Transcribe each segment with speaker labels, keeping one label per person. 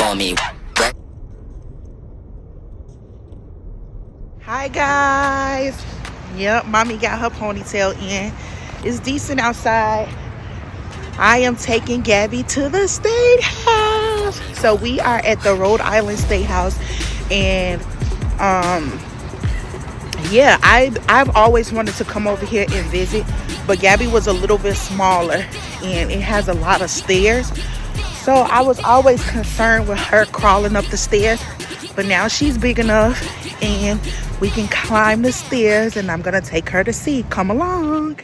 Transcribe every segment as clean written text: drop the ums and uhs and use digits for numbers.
Speaker 1: for me.
Speaker 2: Hi guys. Yep, mommy got her ponytail in. It's decent outside. I am taking Gabby to the State House. So we are at the Rhode Island State House, and yeah, I've always wanted to come over here and visit, but Gabby was a little bit smaller and it has a lot of stairs. So I was always concerned with her crawling up the stairs, but now she's big enough and we can climb the stairs, and I'm gonna take her to see. Come along.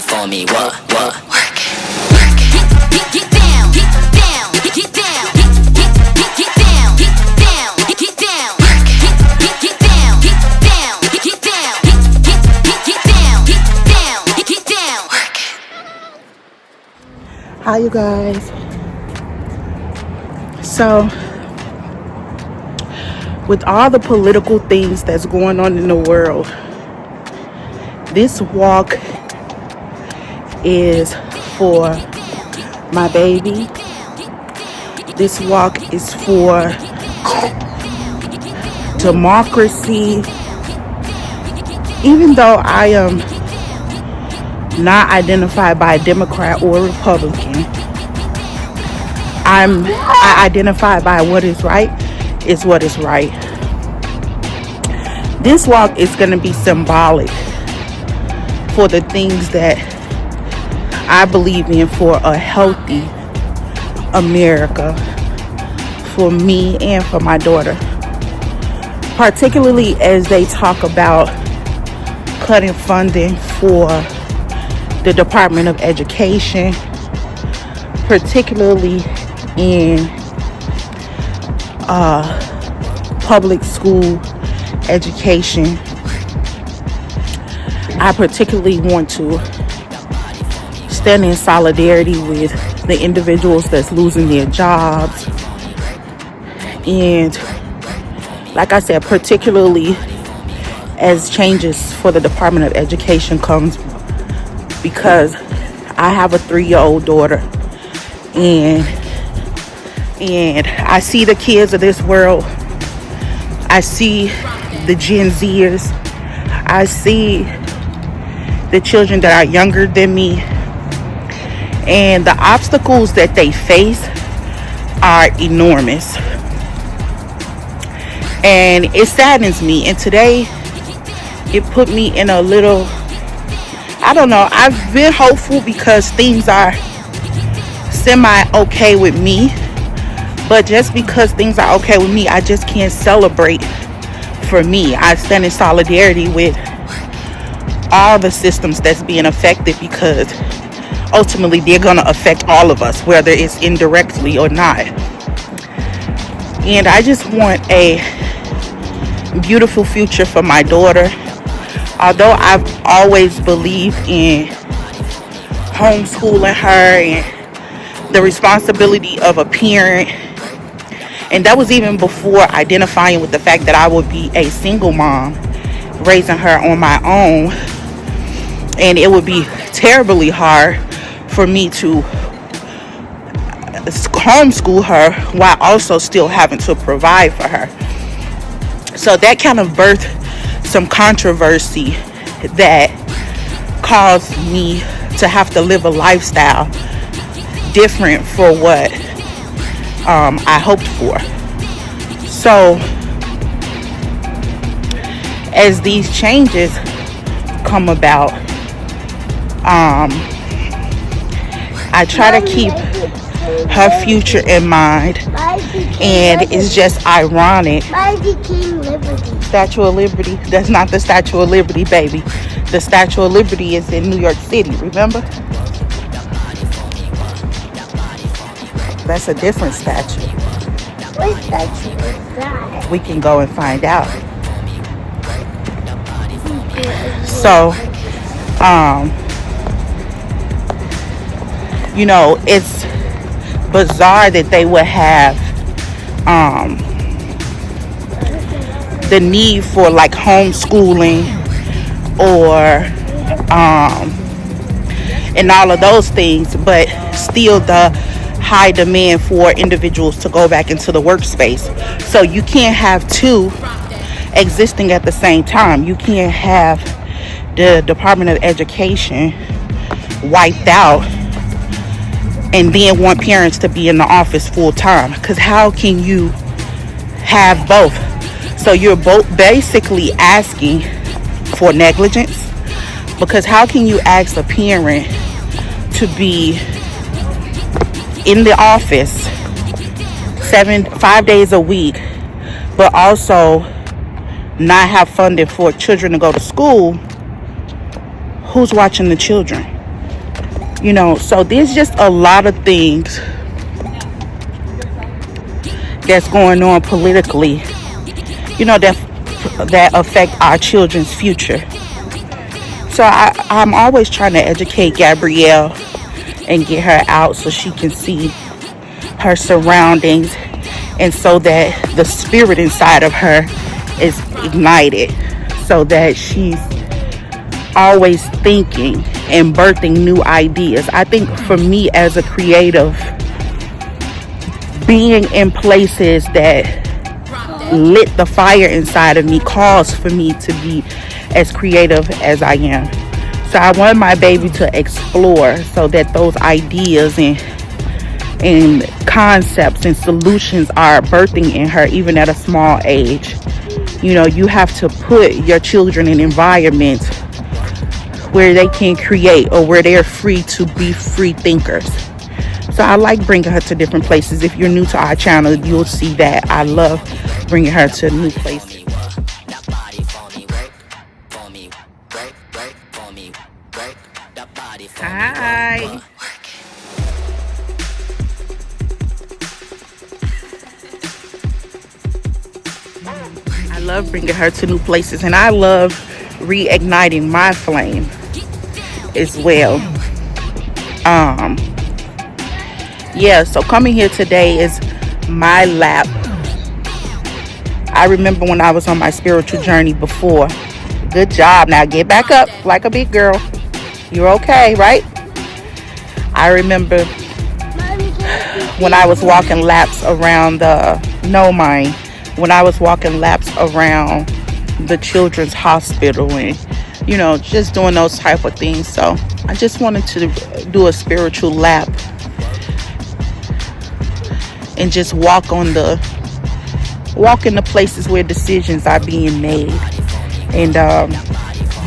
Speaker 1: For me, what? Work it. Get down, get down, get down, get down, get down, get down, get down, get down, get down, get down, get down. Work it.
Speaker 2: Hi you guys. So with all the political things that's going on in the world, this walk is for my baby. This walk is for democracy. Even though I am not identified by a Democrat or Republican, I identify by what is right is what is right. This walk is going to be symbolic for the things that I believe in for a healthy America, for me and for my daughter. Particularly as they talk about cutting funding for the Department of Education, particularly in public school education. I particularly want to stand in solidarity with the individuals that's losing their jobs, and like I said, particularly as changes for the Department of Education comes, because I have a 3-year-old daughter, and I see the kids of this world. I see the Gen Zers. I see the children that are younger than me, and the obstacles that they face are enormous, and it saddens me. And today it put me in a little, I don't know, I've been hopeful because things are semi okay with me, but just because things are okay with me, I just can't celebrate for me. I stand in solidarity with all the systems that's being affected, because ultimately they're going to affect all of us, whether it's indirectly or not. And I just want a beautiful future for my daughter. Although I've always believed in homeschooling her and the responsibility of a parent, and that was even before identifying with the fact that I would be a single mom raising her on my own, and it would be terribly hard for me to homeschool her while also still having to provide for her. So that kind of birthed some controversy that caused me to have to live a lifestyle different for what I hoped for. So as these changes come about, I try to keep her future in mind, and it's just ironic. Statue of Liberty, that's not the Statue of Liberty, baby. The Statue of Liberty is in New York City, remember? That's a different statue.
Speaker 3: What statue is that?
Speaker 2: We can go and find out. So, you know, it's bizarre that they would have the need for like homeschooling or and all of those things, but still the high demand for individuals to go back into the workspace. So you can't have two existing at the same time. You can't have the Department of Education wiped out and then want parents to be in the office full time, because how can you have both? So you're both basically asking for negligence, because how can you ask a parent to be in the office 5 days a week, but also not have funding for children to go to school? Who's watching the children? You know, so there's just a lot of things that's going on politically, you know, that affect our children's future. So I'm always trying to educate Gabrielle and get her out so she can see her surroundings, and so that the spirit inside of her is ignited, so that she's always thinking and birthing new ideas. I think for me as a creative, being in places that lit the fire inside of me calls for me to be as creative as I am. So I want my baby to explore, so that those ideas and concepts and solutions are birthing in her even at a small age. You know, you have to put your children in environments where they can create, or where they're free to be free thinkers. So I like bringing her to different places. If you're new to our channel, you'll see that I love bringing her to new places. Hi. I love bringing her to new places, and I love reigniting my flame as well. Yeah, so coming here today is my lap. I remember when I was on my spiritual journey before. Good job. Now get back up like a big girl. You're okay, right? I remember when I was walking laps around when I was walking laps around the children's hospital, and you know, just doing those type of things. So I just wanted to do a spiritual lap and just walk in the places where decisions are being made. And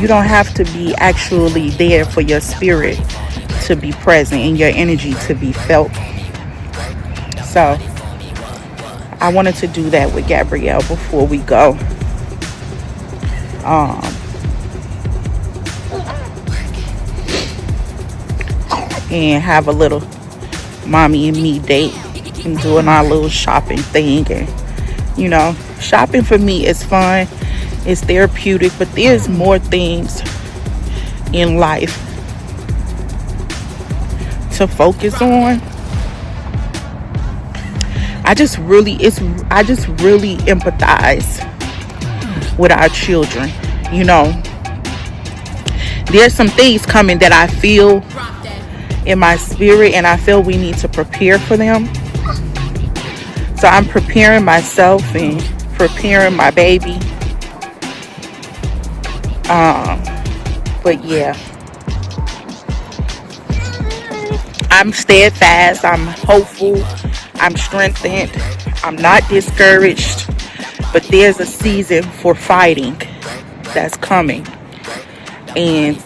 Speaker 2: you don't have to be actually there for your spirit to be present and your energy to be felt. So I wanted to do that with Gabrielle before we go. And have a little mommy and me date and doing our little shopping thing. And you know, shopping for me is fun, it's therapeutic, but there's more things in life to focus on. I just really empathize with our children. You know, there's some things coming that I feel in my spirit, and I feel we need to prepare for them. So I'm preparing myself and preparing my baby. But yeah, I'm steadfast, I'm hopeful, I'm strengthened, I'm not discouraged, but there's a season for fighting that's coming. And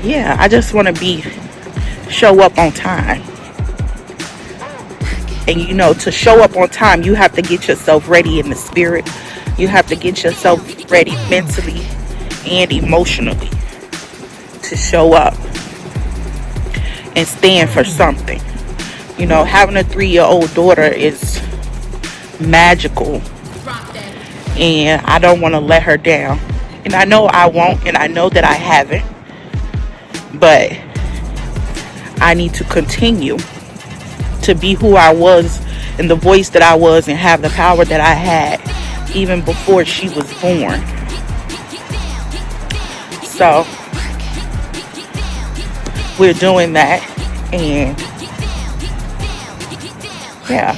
Speaker 2: yeah, I just want to show up on time. And to show up on time, you have to get yourself ready in the spirit. You have to get yourself ready mentally and emotionally to show up and stand for something. Having a 3-year-old daughter is magical, and I don't want to let her down. And I know I won't, and I know that I haven't, but I need to continue to be who I was and the voice that I was and have the power that I had even before she was born. So we're doing that, and yeah.